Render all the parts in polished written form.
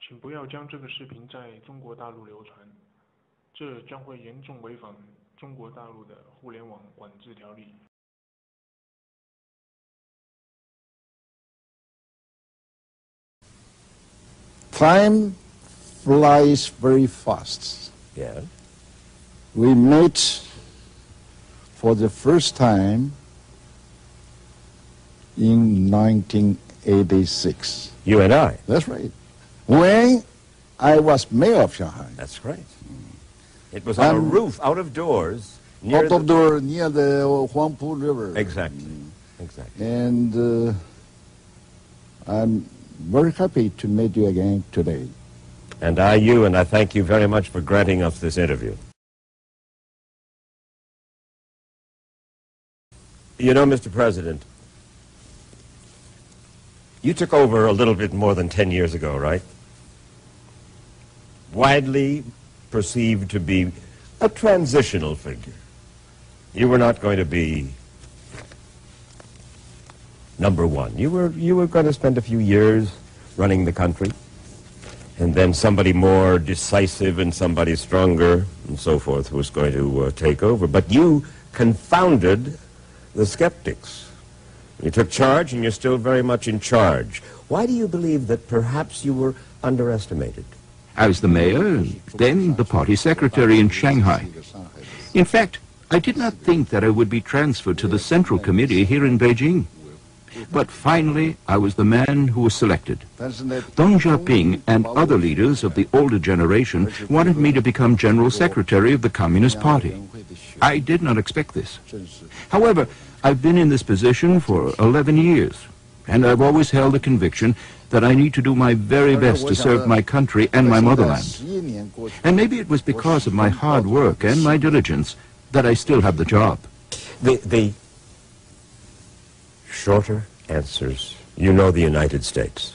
请不要将这个视频在中国大陆流传，这将会严重违反中国大陆的互联网管制条例。Time flies very fast. Yeah. We met for the first time in 1986. You and I. That's right. When I was mayor of Shanghai. That's right. It was on a roof out of doors. Near the Huangpu River. Exactly. Exactly. And I'm very happy to meet you again today. And I thank you very much for granting us this interview. You know, Mr. President, you took over a little bit more than 10 years ago, right? Widely perceived to be a transitional figure. You were not going to be number one. You were going to spend a few years running the country, and then somebody more decisive and somebody stronger and so forth was going to take over. But you confounded the skeptics. You took charge, and you're still very much in charge. Why do you believe that perhaps you were underestimated? I was the mayor and then the party secretary in Shanghai. In fact, I did not think that I would be transferred to the Central Committee here in Beijing. But finally, I was the man who was selected. Deng Xiaoping and other leaders of the older generation wanted me to become General Secretary of the Communist Party. I did not expect this. However, I've been in this position for 11 years, and I've always held the conviction that I need to do my very best to serve my country and my motherland. And maybe it was because of my hard work and my diligence that I still have the job. The shorter answers. You know the United States.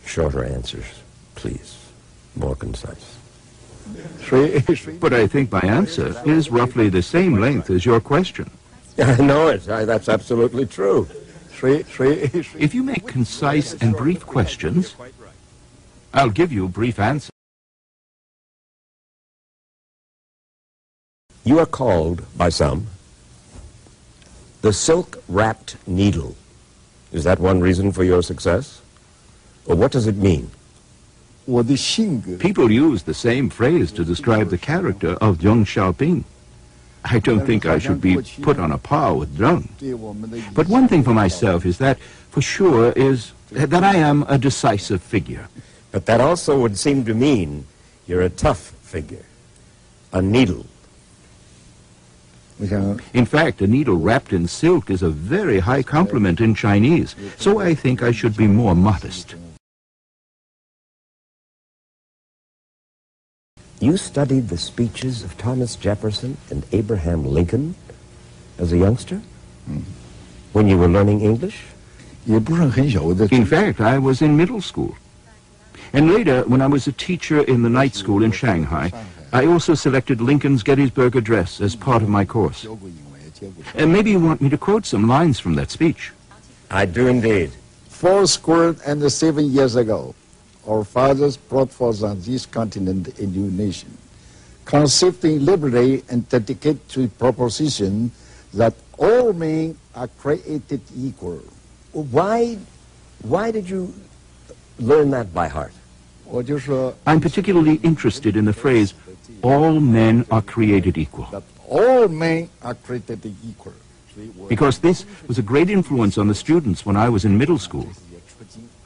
Shorter answers, please. More concise. But I think my answer is roughly the same length as your question. I know it. That's absolutely true. If you make concise and brief questions, I'll give you a brief answer. You are called by some the silk-wrapped needle. Is that one reason for your success? Or what does it mean? People use the same phrase to describe the character of Deng Xiaoping. I don't think I should be put on a par with Deng. But one thing for myself is that, for sure, is that I am a decisive figure. But that also would seem to mean you're a tough figure, a needle. In fact, a needle wrapped in silk is a very high compliment in Chinese, so I think I should be more modest. You studied the speeches of Thomas Jefferson and Abraham Lincoln as a youngster? When you were learning English? In fact, I was in middle school. And later, when I was a teacher in the night school in Shanghai, I also selected Lincoln's Gettysburg Address as part of my course. And maybe you want me to quote some lines from that speech. I do indeed. 47 years ago, our fathers brought forth on this continent a new nation, conceiving liberty and dedicated to the proposition that all men are created equal. Why did you learn that by heart? I'm particularly interested in the phrase, all men are created equal. That all men are created equal. Because this was a great influence on the students when I was in middle school.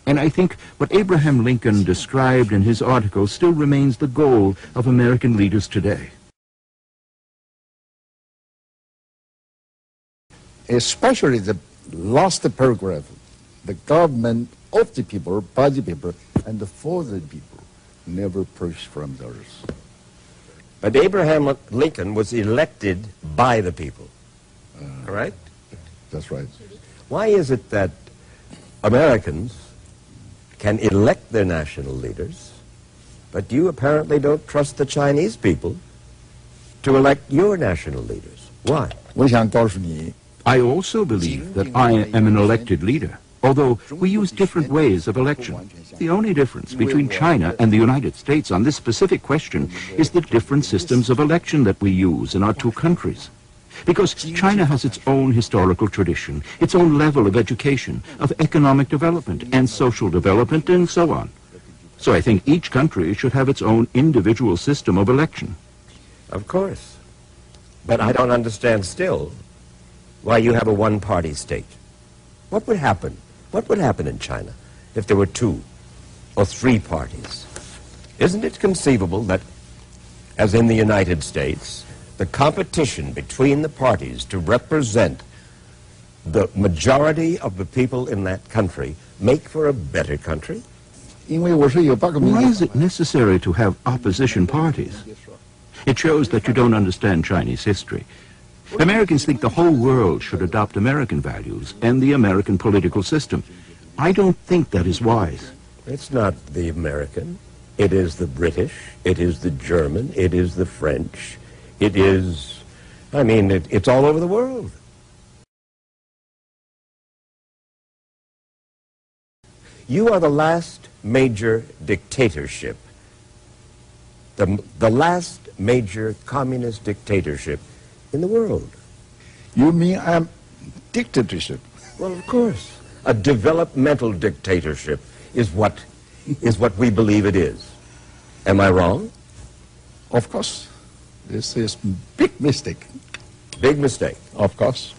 And I think what Abraham Lincoln described in his article still remains the goal of American leaders today. Especially the last paragraph, the government of the people, by the people, and for the people, never perish from theirs. But Abraham Lincoln was elected by the people, correct? That's right. Why is it that Americans can elect their national leaders, but you apparently don't trust the Chinese people to elect your national leaders? Why? I also believe that I am an elected leader. although we use different ways of election. The only difference between China and the United States on this specific question is the different systems of election that we use in our two countries. Because China has its own historical tradition, its own level of education, of economic development and social development, and so on. So I think each country should have its own individual system of election. Of course. But I don't understand still why you have a one-party state. What would happen? What would happen in China if there were 2 or 3 parties? Isn't it conceivable that, as in the United States, the competition between the parties to represent the majority of the people in that country make for a better country? Why is it necessary to have opposition parties? It shows that you don't understand Chinese history. Americans think the whole world should adopt American values and the American political system. I don't think that is wise. It's not the American. It is the British. It is the German. It is the French. It is, I mean, it's all over the world. You are the last major dictatorship, the last major communist dictatorship in the world. You mean I'm dictatorship? Well, of course. A developmental dictatorship is what we believe it is. Am I wrong? Of course. This is big mistake. Big mistake. Of course.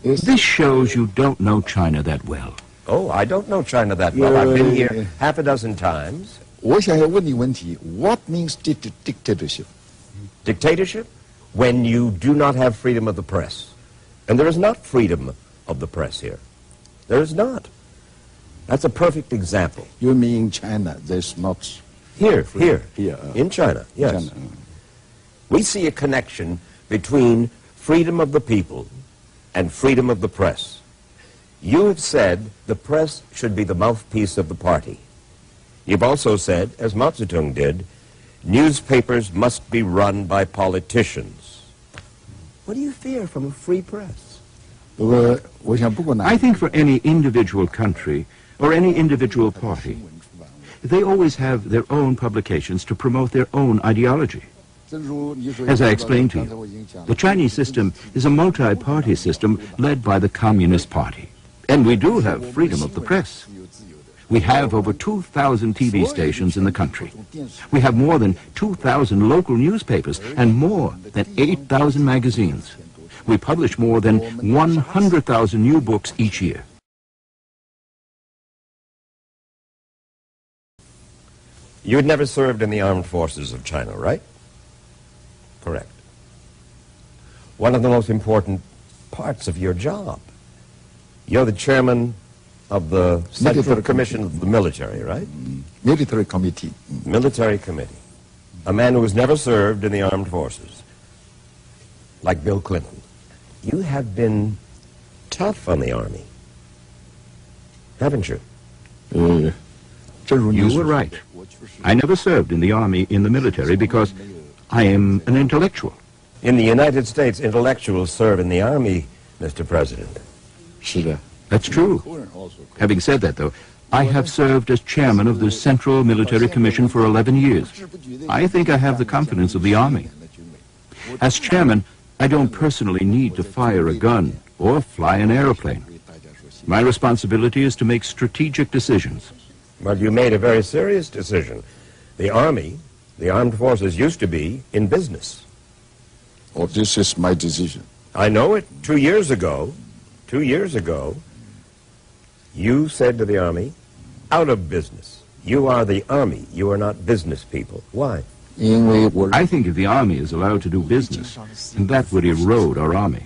This shows you don't know China that well. Oh, I don't know China that well. I've been here half a dozen times. 我想要问你问题 What means dictatorship? Dictatorship? When you do not have freedom of the press. And there is not freedom of the press here. There is not. That's a perfect example. You mean China, there's not... Here. In China, yes. China. We see a connection between freedom of the people and freedom of the press. You have said the press should be the mouthpiece of the party. You've also said, as Mao Zedong did, newspapers must be run by politicians. What do you fear from a free press? I think for any individual country or any individual party, they always have their own publications to promote their own ideology. As I explained to you, the Chinese system is a multi-party system led by the Communist Party. And we do have freedom of the press. We have over 2,000 TV stations in the country. We have more than 2,000 local newspapers and more than 8,000 magazines. We publish more than 100,000 new books each year. You had never served in the armed forces of China, right? Correct. One of the most important parts of your job. You're the chairman of the Central Commission of the Military, right? Military Committee. Military Committee. A man who has never served in the armed forces, like Bill Clinton. You have been tough on the Army, haven't you? You were right. I never served in the Army, in the military, because I am an intellectual. In the United States, intellectuals serve in the Army, Mr. President. That's true. Having said that, though, I have served as chairman of the Central Military Commission for 11 years. I think I have the confidence of the Army. As chairman, I don't personally need to fire a gun or fly an airplane. My responsibility is to make strategic decisions. Well, you made a very serious decision. The Army, the armed forces, used to be in business. Oh, this is my decision. I know it. 2 years ago, you said to the Army, out of business. You are the Army. You are not business people. Why? I think if the Army is allowed to do business, that would erode our Army.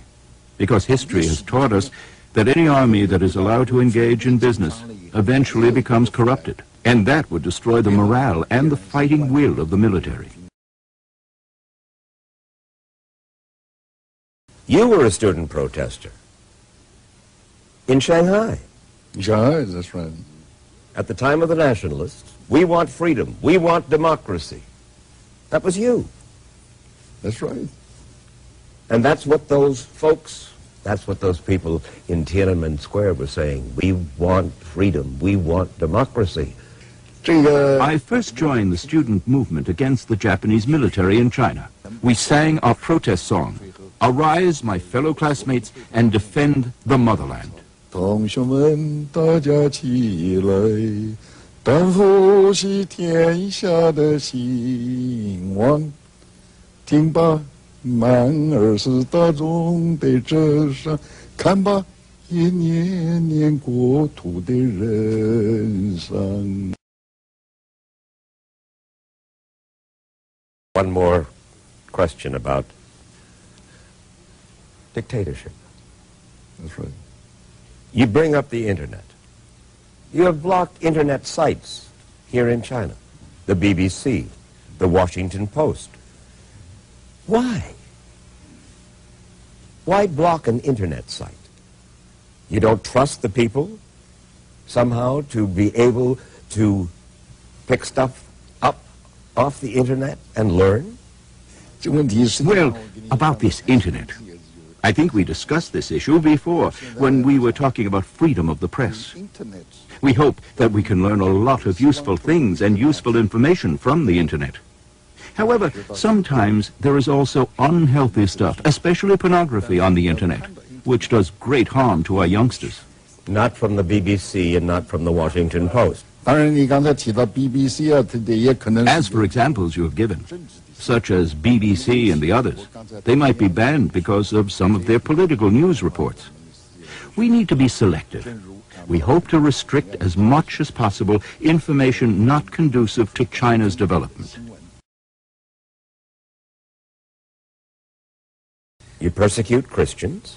Because history has taught us that any army that is allowed to engage in business eventually becomes corrupted. And that would destroy the morale and the fighting will of the military. You were a student protester in Shanghai. Shanghai, that's right. At the time of the nationalists, we want freedom, we want democracy. That was you. That's right. And that's what those folks That's what those people in Tiananmen Square were saying. We want freedom. We want democracy. I first joined the student movement against the Japanese military in China. We sang our protest song, "Arise, my fellow classmates, and defend the motherland." 同学们，大家起来，等候是天下的兴亡。听吧，满耳是大众的歌声，看吧，一年年国土的人生。One more question about dictatorship. That's right. You bring up the internet. You have blocked internet sites here in China, the BBC, the Washington Post. Why? Why block an internet site? You don't trust the people somehow to be able to pick stuff up off the internet and learn? Well, about this internet, I think we discussed this issue before when we were talking about freedom of the press. We hope that we can learn a lot of useful things and useful information from the internet. However, sometimes there is also unhealthy stuff, especially pornography on the internet, which does great harm to our youngsters. Not from the BBC and not from the Washington Post. As for examples you have given, such as BBC and the others, they might be banned because of some of their political news reports. We need to be selective. We hope to restrict as much as possible information not conducive to China's development. You persecute Christians.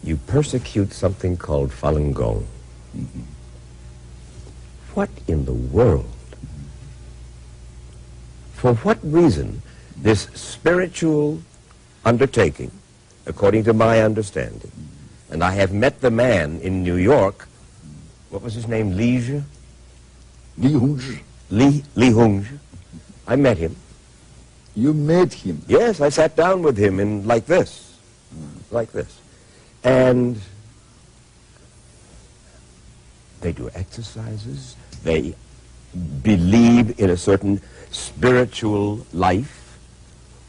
You persecute something called Falun Gong. What in the world? For what reason this spiritual undertaking, according to my understanding, and I have met the man in New York, what was his name, Li Hongzhi? Li Hongzhi. I met him. You met him? Yes, I sat down with him in like this. Like this. And they do exercises. They believe in a certain spiritual life.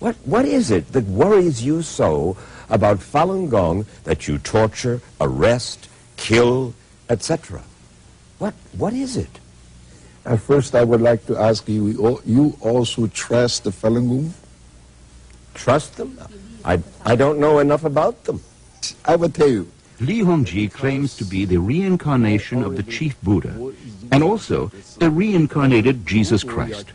What is it that worries you so about Falun Gong that you torture, arrest, kill, etc.? What is it? First, I would like to ask you, you also trust the Falun Gong? Trust them? I don't know enough about them. I will tell you. Li Hongzhi claims to be the reincarnation of the chief Buddha and also a reincarnated Jesus Christ.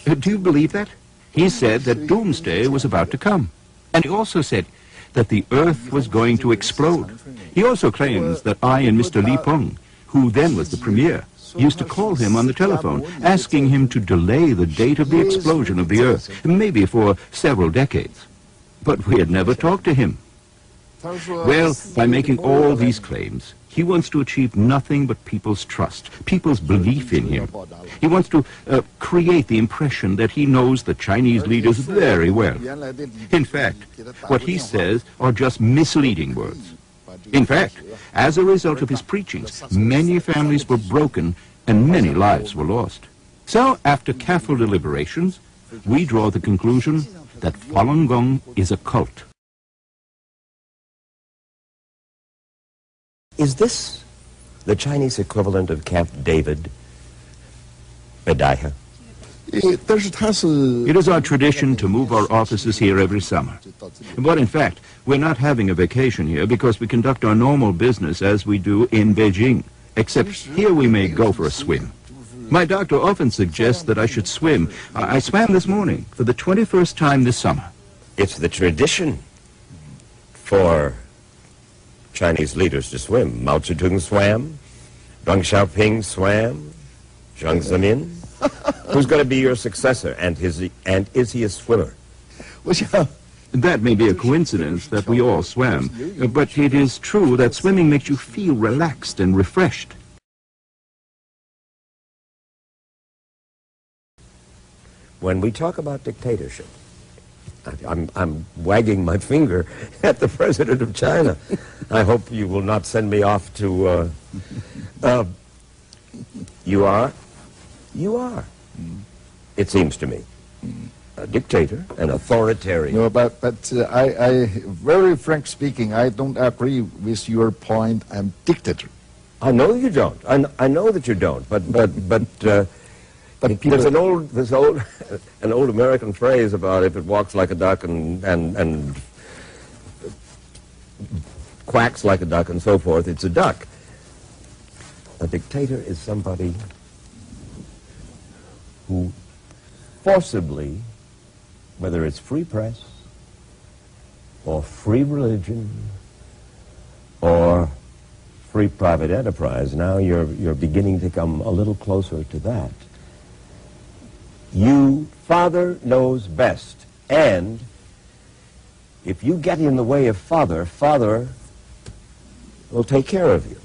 Do you believe that? He said that doomsday was about to come. And he also said that the earth was going to explode. He also claims that I and Mr. Li Peng, who then was the premier, used to call him on the telephone, asking him to delay the date of the explosion of the earth, maybe for several decades. But we had never talked to him. Well, by making all these claims, he wants to achieve nothing but people's trust, people's belief in him. He wants to create the impression that he knows the Chinese leaders very well. In fact, what he says are just misleading words. In fact, as a result of his preachings, many families were broken and many lives were lost. So, after careful deliberations, we draw the conclusion that Falun Gong is a cult. Is this the Chinese equivalent of Camp David, Bedaiha? It is our tradition to move our offices here every summer. But in fact, we're not having a vacation here because we conduct our normal business as we do in Beijing, except here we may go for a swim. My doctor often suggests that I should swim. I swam this morning for the 21st time this summer. It's the tradition for Chinese leaders to swim. Mao Zedong swam, Deng Xiaoping swam, Jiang Zemin. Who's going to be your successor, and is he a swimmer? That may be a coincidence that we all swam, but it is true that swimming makes you feel relaxed and refreshed. When we talk about dictatorship, I'm wagging my finger at the president of China. I hope you will not send me off to... you are? You are. It seems to me. A dictator, an authoritarian. No, but I, very frank speaking, I don't agree with your point. I'm dictator. I know you don't. I know that you don't. But people, there's an old American phrase about if it walks like a duck and quacks like a duck and so forth, it's a duck. A dictator is somebody who forcibly, whether it's free press or free religion or free private enterprise, now you're beginning to come a little closer to that. Father knows best, and if you get in the way of Father, Father will take care of you.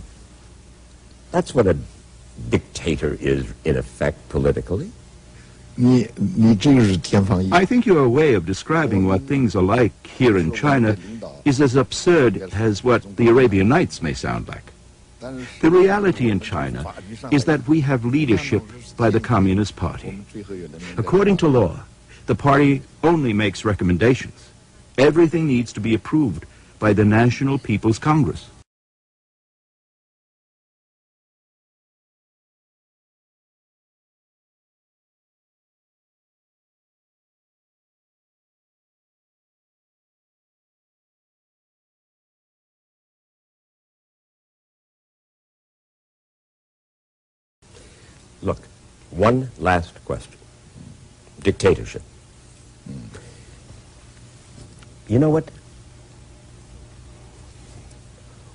That's what a dictator is, in effect, politically. I think your way of describing what things are like here in China is as absurd as what the Arabian Nights may sound like. The reality in China is that we have leadership by the Communist Party. According to law, the party only makes recommendations. Everything needs to be approved by the National People's Congress. Look, one last question. Dictatorship. You know what?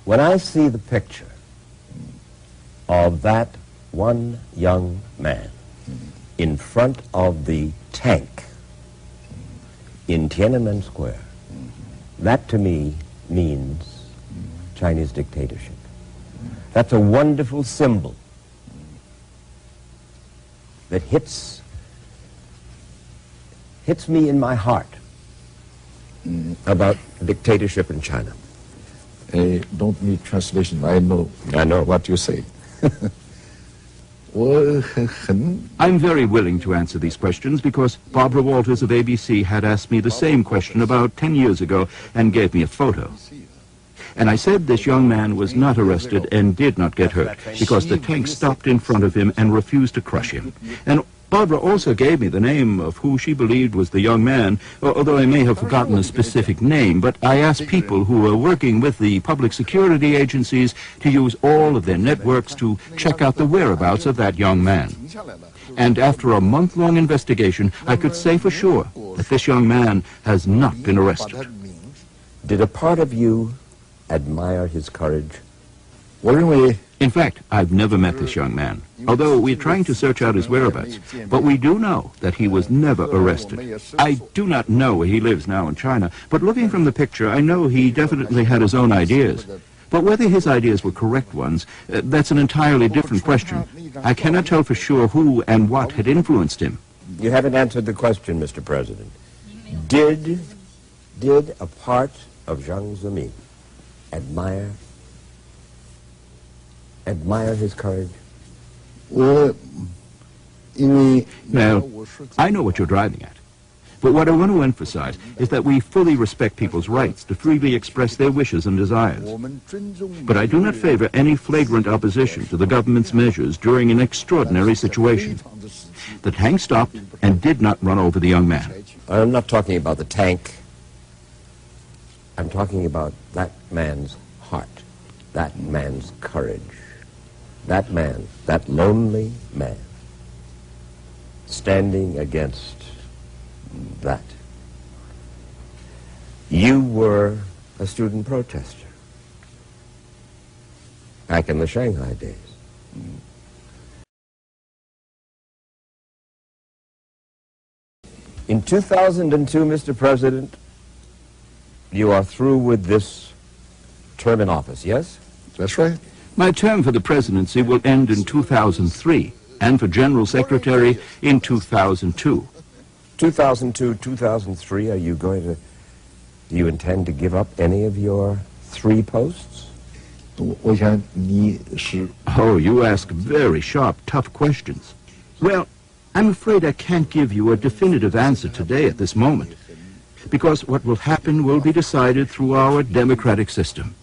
When I see the picture of that one young man in front of the tank in Tiananmen Square, that to me means Chinese dictatorship. That's a wonderful symbol that hits me in my heart about dictatorship in China. Don't need translation. I know what you say. I'm very willing to answer these questions because Barbara Walters of ABC had asked me the same question about 10 years ago and gave me a photo. And I said this young man was not arrested and did not get hurt because the tank stopped in front of him and refused to crush him. And Barbara also gave me the name of who she believed was the young man, although I may have forgotten a specific name. But I asked people who were working with the public security agencies to use all of their networks to check out the whereabouts of that young man. And after a month-long investigation, I could say for sure that this young man has not been arrested. Did a part of you admire his courage? In fact, I've never met this young man, although we're trying to search out his whereabouts. But we do know that he was never arrested. I do not know where he lives now in China, but looking from the picture, I know he definitely had his own ideas. But whether his ideas were correct ones, that's an entirely different question. I cannot tell for sure who and what had influenced him. You haven't answered the question, Mr. President. Did a part of Jiang Zemin admire his courage? Now, I know what you're driving at. But what I want to emphasize is that we fully respect people's rights to freely express their wishes and desires. But I do not favor any flagrant opposition to the government's measures during an extraordinary situation. The tank stopped and did not run over the young man. I'm not talking about the tank. I'm talking about that man's heart, that man's courage, that man, that lonely man, standing against that. You were a student protester back in the Shanghai days. In 2002, Mr. President, you are through with this term in office, yes? That's right. My term for the presidency will end in 2003, and for General Secretary in 2002. 2002, 2003, do you intend to give up any of your 3 posts? 我想你是 Oh, you ask very sharp, tough questions. Well, I'm afraid I can't give you a definitive answer today at this moment, because what will happen will be decided through our democratic system.